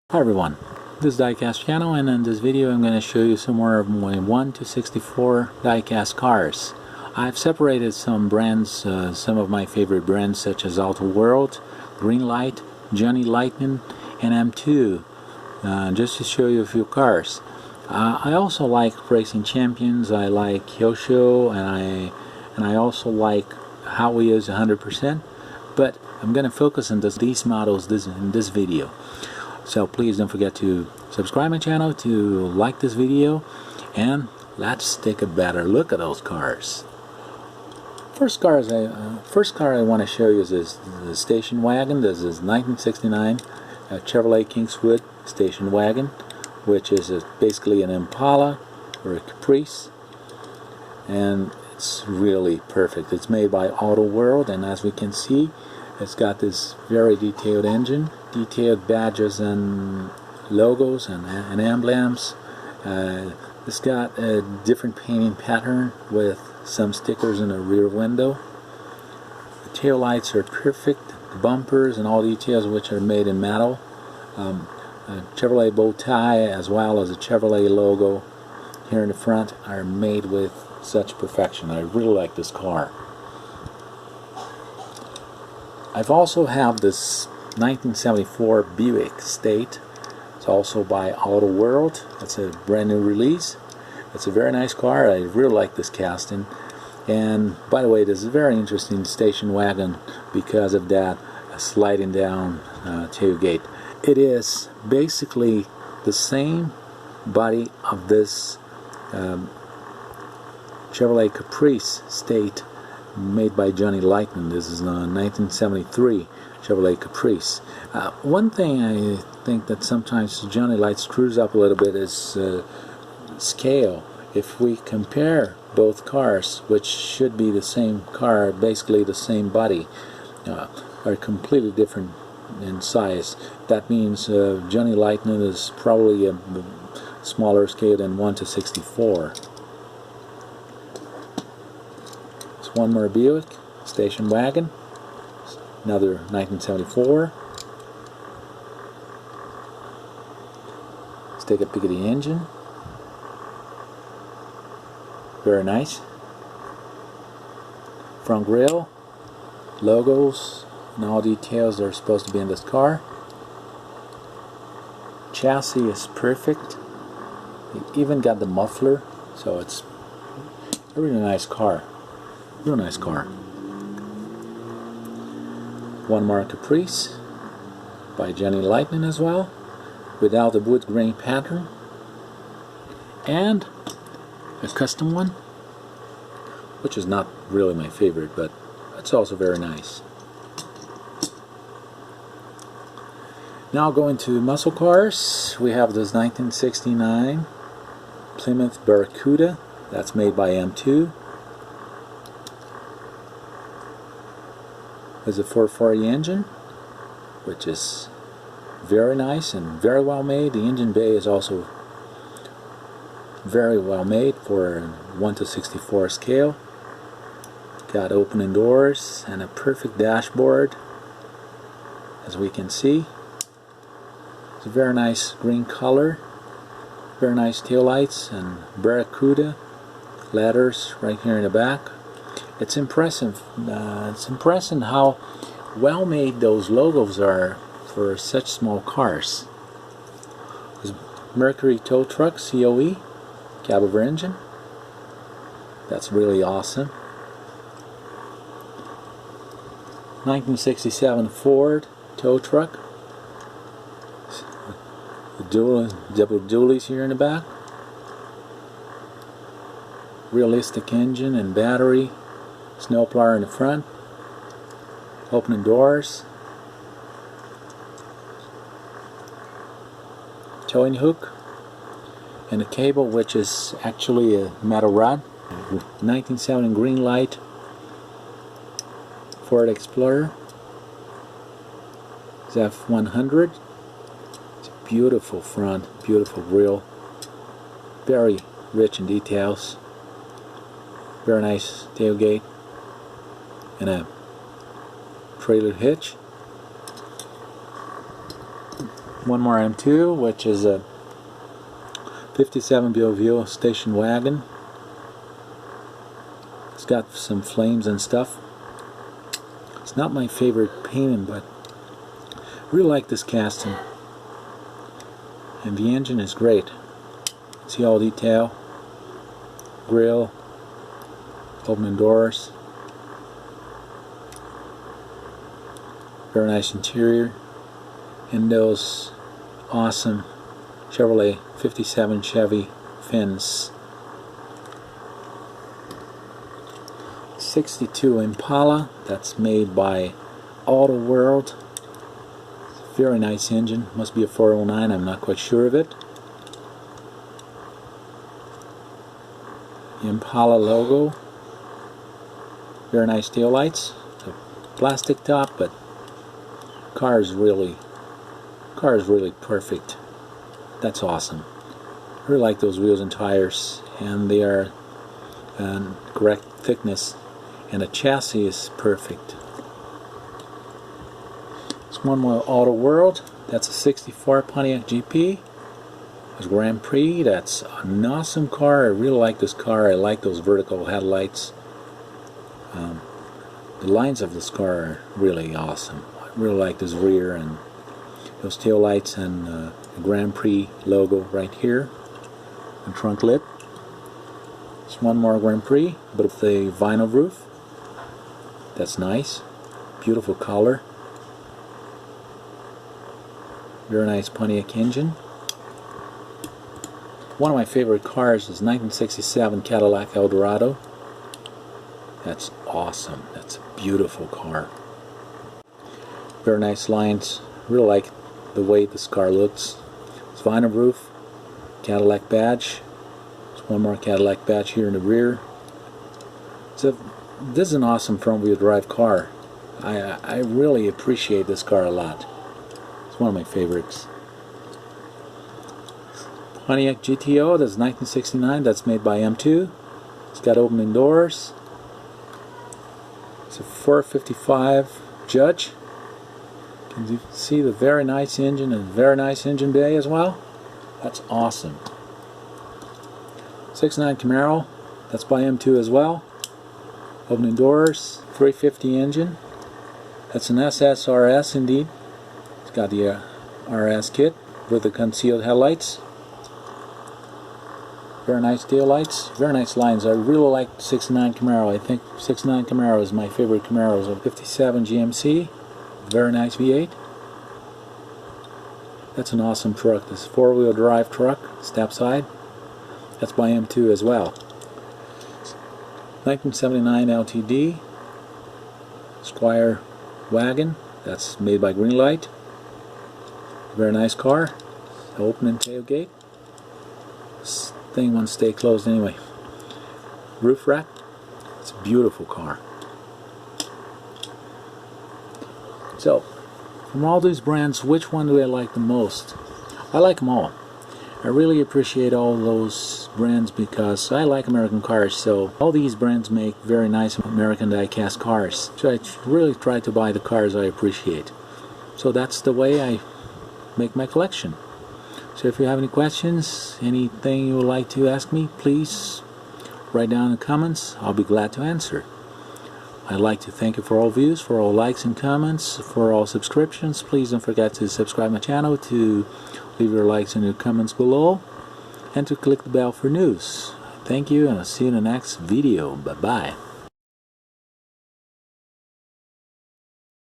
Hi everyone, this is Diecast channel, and in this video I'm going to show you some more of my 1 to 64 diecast cars. I've separated some brands, some of my favorite brands such as Auto World, Greenlight, Johnny Lightning, and M2, just to show you a few cars. I also like Racing Champions, I like Kyosho, and I also like Hot Wheels 100%, but I'm going to focus on these models in this video. So please don't forget to subscribe my channel, to like this video, and let's take a better look at those cars. First car I want to show you is the station wagon. This is 1969 Chevrolet Kingswood station wagon, which is basically an Impala or a Caprice, and it's really perfect. It's made by Auto World, and as we can see, it's got this very detailed engine, detailed badges and logos and emblems. It's got a different painting pattern with some stickers in the rear window. The tail lights are perfect, the bumpers and all details which are made in metal. A Chevrolet bow tie as well as a Chevrolet logo here in the front are made with such perfection. I really like this car. I've also have this 1974 Buick State. It's also by Auto World. It's a brand new release. It's a very nice car. I really like this casting. And by the way, this is a very interesting station wagon because of that sliding down tailgate. It is basically the same body of this Chevrolet Caprice State made by Johnny Lightning. This is a 1973 Chevrolet Caprice. One thing I think that sometimes Johnny Light screws up a little bit is scale. If we compare both cars, which should be the same car, basically the same body, are completely different in size. That means Johnny Lightning is probably a smaller scale than 1 to 64. One more Buick station wagon, another 1974. Let's take a peek at the engine. Very nice. Front grille, logos, and all details that are supposed to be in this car. Chassis is perfect. They even got the muffler, so it's a really nice car. Real nice car. One more Caprice by Johnny Lightning as well, without the wood grain pattern, and a custom one, which is not really my favorite, but it's also very nice. Now going to muscle cars, we have this 1969 Plymouth Barracuda that's made by M2. There's a 440 engine, which is very nice and very well made. The engine bay is also very well made for a 1 to 64 scale. Got opening doors and a perfect dashboard, as we can see. It's a very nice green color, very nice taillights and Barracuda letters right here in the back. It's impressive. It's impressive how well made those logos are for such small cars. There's Mercury tow truck, COE, cab over engine. That's really awesome. 1967 Ford tow truck. Double dualies here in the back. Realistic engine and battery. Snowplower in the front, opening doors, towing hook, and a cable which is actually a metal rod. 1970 Greenlight Ford Explorer, F100. It's a beautiful front, beautiful grille, very rich in details, very nice tailgate, and a trailer hitch. One more M2, which is a 57 Biovio station wagon. It's got some flames and stuff. It's not my favorite painting, but I really like this casting. And the engine is great. See all detail, grill, opening doors, very nice interior, and those awesome Chevrolet 57 Chevy fins. 62 Impala, that's made by Auto World. Very nice engine, must be a 409, I'm not quite sure of it. The Impala logo, very nice tail lights, a plastic top, but car is really perfect. That's awesome. I really like those wheels and tires, and they are correct thickness, and the chassis is perfect. It's one more Auto World. That's a 64 Pontiac GP. It's Grand Prix. That's an awesome car. I really like this car. I like those vertical headlights. The lines of this car are really awesome. I really like this rear and those tail lights and the Grand Prix logo right here. The trunk lid. It's one more Grand Prix, but with a vinyl roof. That's nice. Beautiful color. Very nice Pontiac engine. One of my favorite cars is 1967 Cadillac Eldorado. That's awesome. That's a beautiful car. Very nice lines. Really like the way this car looks. It's vinyl roof, Cadillac badge. There's one more Cadillac badge here in the rear. So this is an awesome front-wheel drive car. I really appreciate this car a lot. It's one of my favorites. Pontiac GTO, that's 1969. That's made by M2. It's got opening doors. It's a 455 Judge. Can you see the very nice engine and very nice engine bay as well? That's awesome. 69 Camaro. That's by M2 as well. Opening doors. 350 engine. That's an SSRS indeed. It's got the RS kit with the concealed headlights. Very nice tail lights, very nice lines. I really like 69 Camaro. I think 69 Camaro is my favorite Camaro. It's a 57 GMC, very nice V8. That's an awesome truck. This four-wheel drive truck, step side. That's by M2 as well. 1979 LTD Squire wagon. That's made by Greenlight. Very nice car. Opening tailgate. This thing won't stay closed anyway. Roof rack. It's a beautiful car. So, from all these brands, which one do I like the most? I like them all. I really appreciate all those brands because I like American cars, so all these brands make very nice American die-cast cars. So I really try to buy the cars I appreciate. So that's the way I make my collection. So if you have any questions, anything you would like to ask me, please write down in the comments. I'll be glad to answer. I'd like to thank you for all views, for all likes and comments, for all subscriptions. Please don't forget to subscribe my channel, to leave your likes and your comments below, and to click the bell for news. Thank you, and I'll see you in the next video. Bye-bye.